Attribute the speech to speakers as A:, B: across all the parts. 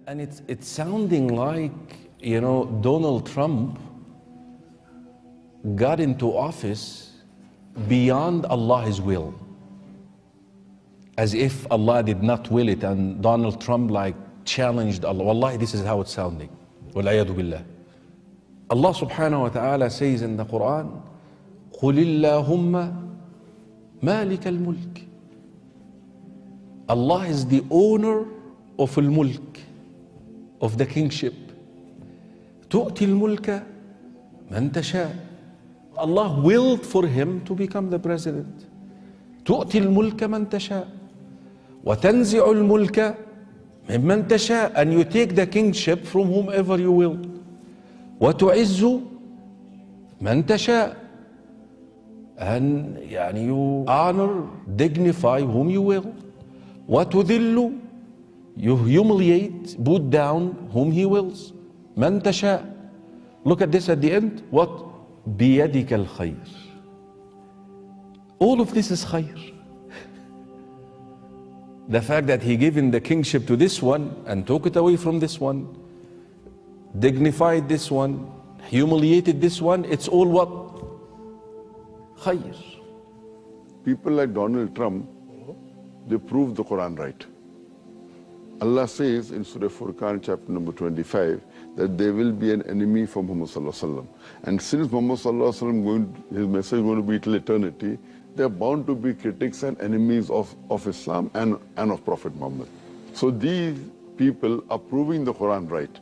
A: And it's sounding like, Donald Trump got into office beyond Allah's will. As if Allah did not will it and Donald Trump challenged Allah. Wallahi, this is how it's sounding. Wal-ayadu billah. Allah subhanahu wa ta'ala says in the Quran, قُلِ اللَّهُمَّ مَالِكَ الْمُلْكِ. Allah is the owner of al-mulk, of the kingship. تُؤْتِي الْمُلْكَ مَنْ تَشَاءُ. Allah willed for him to become the president. تُؤْتِي الْمُلْكَ مَنْ تَشَاءُ وَتَنْزِعُ الْمُلْكَ مِمَّنْ تَشَاءُ. And you take the kingship from whomever you will. وَتُعِزُّ مَنْ تَشَاءُ. And you honor, dignify whom you will. وَتُذِلُّ. You humiliate, put down whom he wills. مَنْ تَشَاءُ. Look at this at the end. What? بِيَدِكَ الْخَيْرِ. All of this is khayr. The fact that he given the kingship to this one and took it away from this one, dignified this one, humiliated this one, it's all what? Khayr.
B: People like Donald Trump, they prove the Quran right. Allah says in Surah Furqan chapter number 25 that there will be an enemy for Muhammad sallallahu alaihi wasallam. And since Muhammad sallallahu alaihi wasallam his message is going to be till eternity, there are bound to be critics and enemies of Islam and of Prophet Muhammad. So these people are proving the Quran right,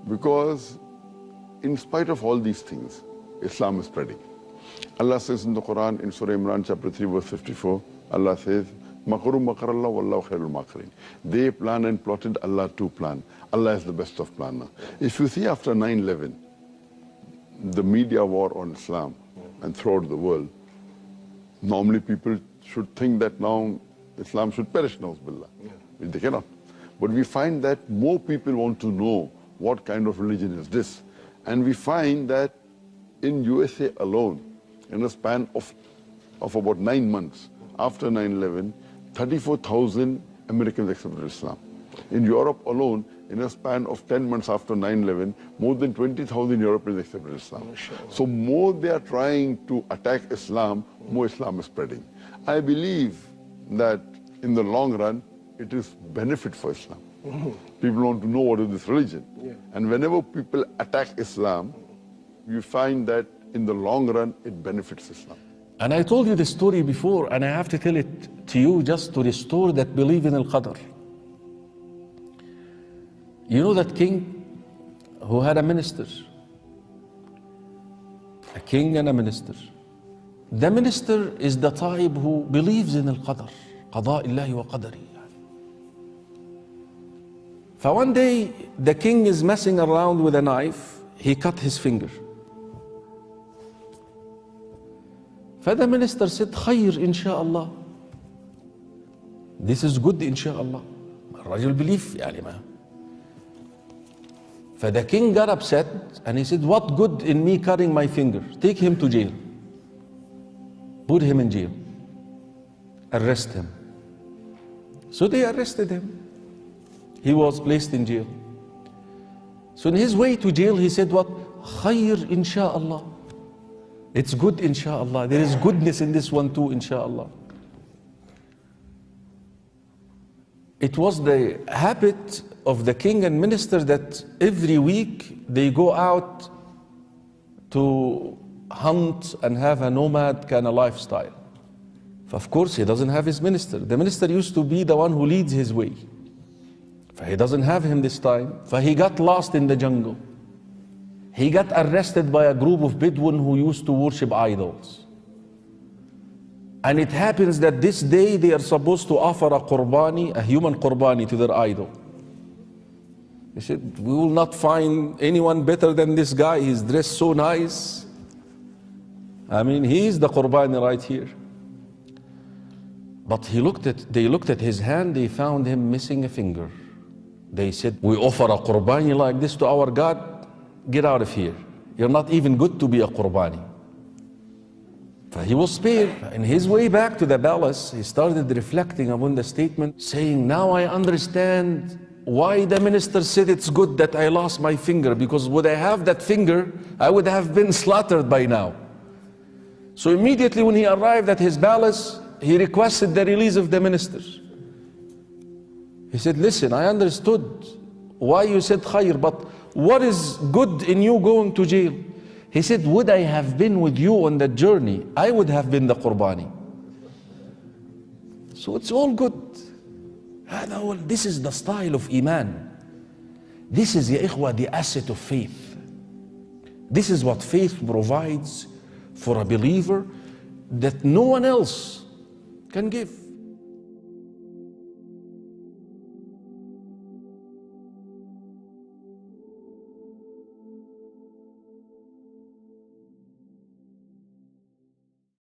B: because in spite of all these things, Islam is spreading. Allah says in the Quran in Surah Imran chapter 3 verse 54, Allah says, Makaru makarallah wallahu khairul makirin. They plan and plotted, Allah too plan. Allah is the best of planner. If you see after 9/11, the media war on Islam and throughout the world, normally people should think that now Islam should perish, na'uzubillah. They cannot. But we find that more people want to know what kind of religion is this. And we find that in USA alone, in a span of about 9 months after 9/11, 34,000 Americans accepted Islam. In Europe alone, in a span of 10 months after 9/11, more than 20,000 Europeans accepted Islam. So more they are trying to attack Islam, more Islam is spreading. I believe that in the long run, it is benefit for Islam. People want to know what is this religion. And whenever people attack Islam, you find that in the long run, it benefits Islam.
A: And I told you the story before, and I have to tell it to you just to restore that belief in al-Qadr. You know that king who had a minister? A king and a minister. The minister is the type who believes in al-Qadr. قضاء الله وقدره. So one day, the king is messing around with a knife. He cut his finger. فthe minister said, خير إن شاء الله. This is good إن شاء الله. الرجل believe يعني ما. The king got upset and he said, what good in me cutting my finger? Take him to jail. Put him in jail. Arrest him. So they arrested him. He was placed in jail. So in his way to jail, he said what? خير إن شاء الله. It's good inshallah. There is goodness in this one too, inshallah. It was the habit of the king and minister that every week they go out to hunt and have a nomad kind of lifestyle. Of course, he doesn't have his minister. The minister used to be the one who leads his way. He doesn't have him this time. He got lost in the jungle. He got arrested by a group of Bedouin who used to worship idols. And it happens that this day they are supposed to offer a qurbani, a human qurbani, to their idol. They said, we will not find anyone better than this guy. He's dressed so nice. I mean, he is the qurbani right here. But they looked at his hand, they found him missing a finger. They said, we offer a qurbani like this to our God? Get out of here. You're not even good to be a qurbani. He was spared. In his way back to the palace, he started reflecting upon the statement, saying, now I understand why the minister said it's good that I lost my finger, because would I have that finger, I would have been slaughtered by now. So immediately when he arrived at his palace, he requested the release of the minister. He said, listen, I understood why you said khair, but what is good in you going to jail? He said, would I have been with you on that journey, I would have been the qurbani. So it's all good. This is the style of Iman. This is, ya ikhwa, the asset of faith. This is what faith provides for a believer that no one else can give.